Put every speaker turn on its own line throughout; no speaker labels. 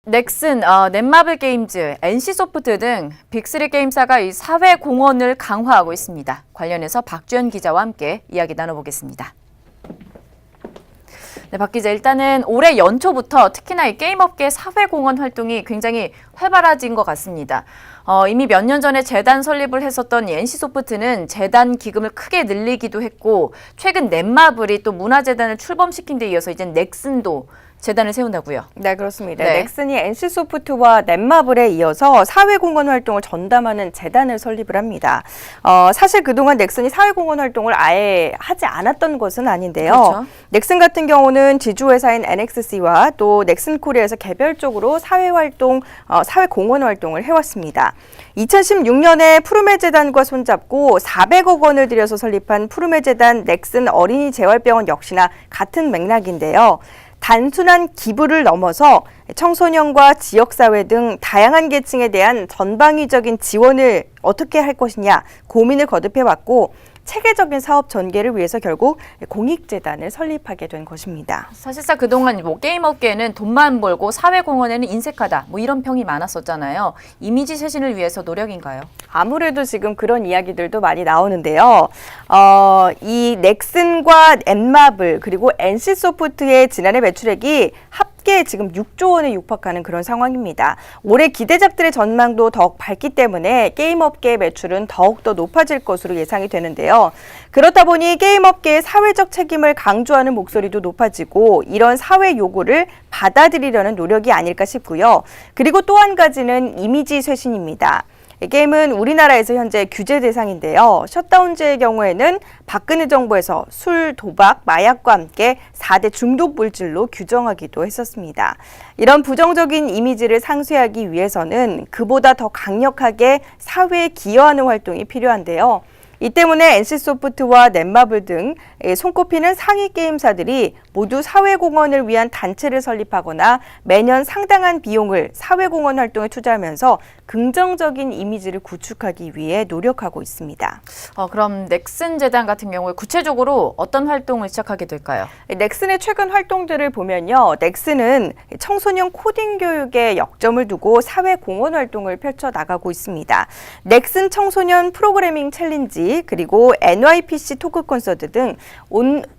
넥슨, 넷마블 게임즈, NC소프트 등 빅3 게임사가 이 사회 공헌을 강화하고 있습니다. 관련해서 박주연 기자와 함께 이야기 나눠보겠습니다. 네, 박 기자, 일단은 올해 연초부터 특히나 이 게임업계 사회 공헌 활동이 굉장히 활발해진 것 같습니다. 이미 몇 년 전에 재단 설립을 했었던 이 NC소프트는 재단 기금을 크게 늘리기도 했고, 최근 넷마블이 또 문화재단을 출범시킨 데 이어서 이제 넥슨도 재단을 세운다고요?
네, 그렇습니다.
네.
넥슨이 NC소프트와 넷마블에 이어서 사회공헌 활동을 전담하는 재단을 설립을 합니다. 사실 그동안 넥슨이 사회공헌 활동을 아예 하지 않았던 것은 아닌데요.
그렇죠.
넥슨 같은 경우는 지주회사인 NXC와 또 넥슨 코리아에서 개별적으로 사회공헌 활동을 해왔습니다. 2016년에 푸르메 재단과 손잡고 400억 원을 들여서 설립한 푸르메 재단 넥슨 어린이 재활병원 역시나 같은 맥락인데요. 단순한 기부를 넘어서 청소년과 지역사회 등 다양한 계층에 대한 전방위적인 지원을 어떻게 할 것이냐 고민을 거듭해왔고 체계적인 사업 전개를 위해서 결국 공익재단을 설립하게 된 것입니다.
사실상 그동안 게임업계는 돈만 벌고 사회공헌에는 인색하다 이런 평이 많았었잖아요. 이미지 쇄신을 위해서 노력인가요?
아무래도 지금 그런 이야기들도 많이 나오는데요. 이 넥슨과 넷마블 그리고 NC소프트의 지난해 매출액이 합계 지금 6조 원에 육박하는 그런 상황입니다. 올해 기대작들의 전망도 더욱 밝기 때문에 게임업계의 매출은 더욱더 높아질 것으로 예상이 되는데요. 그렇다 보니 게임업계의 사회적 책임을 강조하는 목소리도 높아지고 이런 사회 요구를 받아들이려는 노력이 아닐까 싶고요. 그리고 또 한 가지는 이미지 쇄신입니다. 게임은 우리나라에서 현재 규제 대상인데요. 셧다운제의 경우에는 박근혜 정부에서 술, 도박, 마약과 함께 4대 중독 물질로 규정하기도 했었습니다. 이런 부정적인 이미지를 상쇄하기 위해서는 그보다 더 강력하게 사회에 기여하는 활동이 필요한데요. 이 때문에 NC소프트와 넷마블 등 손꼽히는 상위 게임사들이 모두 사회공헌을 위한 단체를 설립하거나 매년 상당한 비용을 사회공헌 활동에 투자하면서 긍정적인 이미지를 구축하기 위해 노력하고 있습니다.
그럼 넥슨 재단 같은 경우에 구체적으로 어떤 활동을 시작하게 될까요?
넥슨의 최근 활동들을 보면요. 넥슨은 청소년 코딩 교육에 역점을 두고 사회공헌 활동을 펼쳐나가고 있습니다. 넥슨 청소년 프로그래밍 챌린지 그리고 NYPC 토크 콘서트 등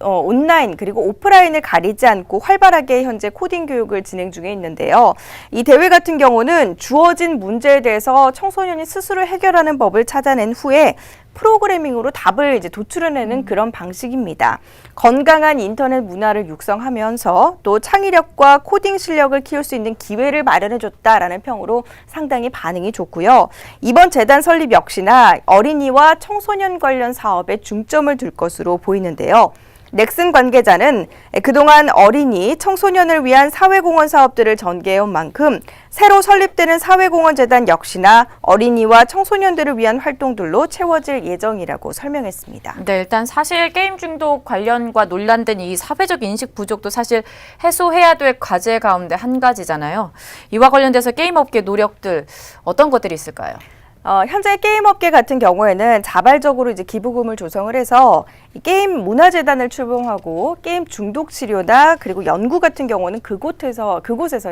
온라인 그리고 오프라인을 가리지 않고 활발하게 현재 코딩 교육을 진행 중에 있는데요. 이 대회 같은 경우는 주어진 문제에 대해서 청소년이 스스로 해결하는 법을 찾아낸 후에 프로그래밍으로 답을 이제 도출해내는 그런 방식입니다. 건강한 인터넷 문화를 육성하면서 또 창의력과 코딩 실력을 키울 수 있는 기회를 마련해줬다라는 평으로 상당히 반응이 좋고요. 이번 재단 설립 역시나 어린이와 청소년 관련 사업에 중점을 둘 것으로 보이는데요. 넥슨 관계자는 그동안 어린이, 청소년을 위한 사회공헌 사업들을 전개해온 만큼 새로 설립되는 사회공헌재단 역시나 어린이와 청소년들을 위한 활동들로 채워질 예정이라고 설명했습니다.
네, 일단 사실 게임 중독 관련과 논란된 이 사회적 인식 부족도 사실 해소해야 될 과제 가운데 한 가지잖아요. 이와 관련돼서 게임업계 노력들 어떤 것들이 있을까요?
현재 게임업계 같은 경우에는 자발적으로 이제 기부금을 조성을 해서 이 게임 문화재단을 출범하고 게임 중독 치료나 그리고 연구 같은 경우는 그곳에서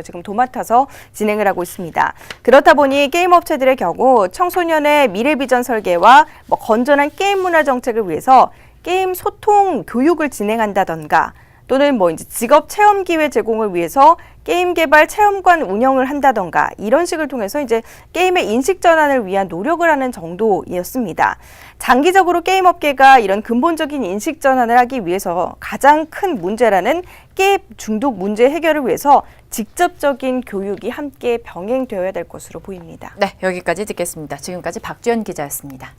지금 도맡아서 진행을 하고 있습니다. 그렇다 보니 게임 업체들의 경우 청소년의 미래 비전 설계와 건전한 게임 문화 정책을 위해서 게임 소통 교육을 진행한다던가 또는 이제 직업 체험 기회 제공을 위해서 게임 개발 체험관 운영을 한다던가 이런 식을 통해서 이제 게임의 인식 전환을 위한 노력을 하는 정도였습니다. 장기적으로 게임 업계가 이런 근본적인 인식 전환을 하기 위해서 가장 큰 문제라는 게임 중독 문제 해결을 위해서 직접적인 교육이 함께 병행되어야 될 것으로 보입니다.
네, 여기까지 듣겠습니다. 지금까지 박주연 기자였습니다.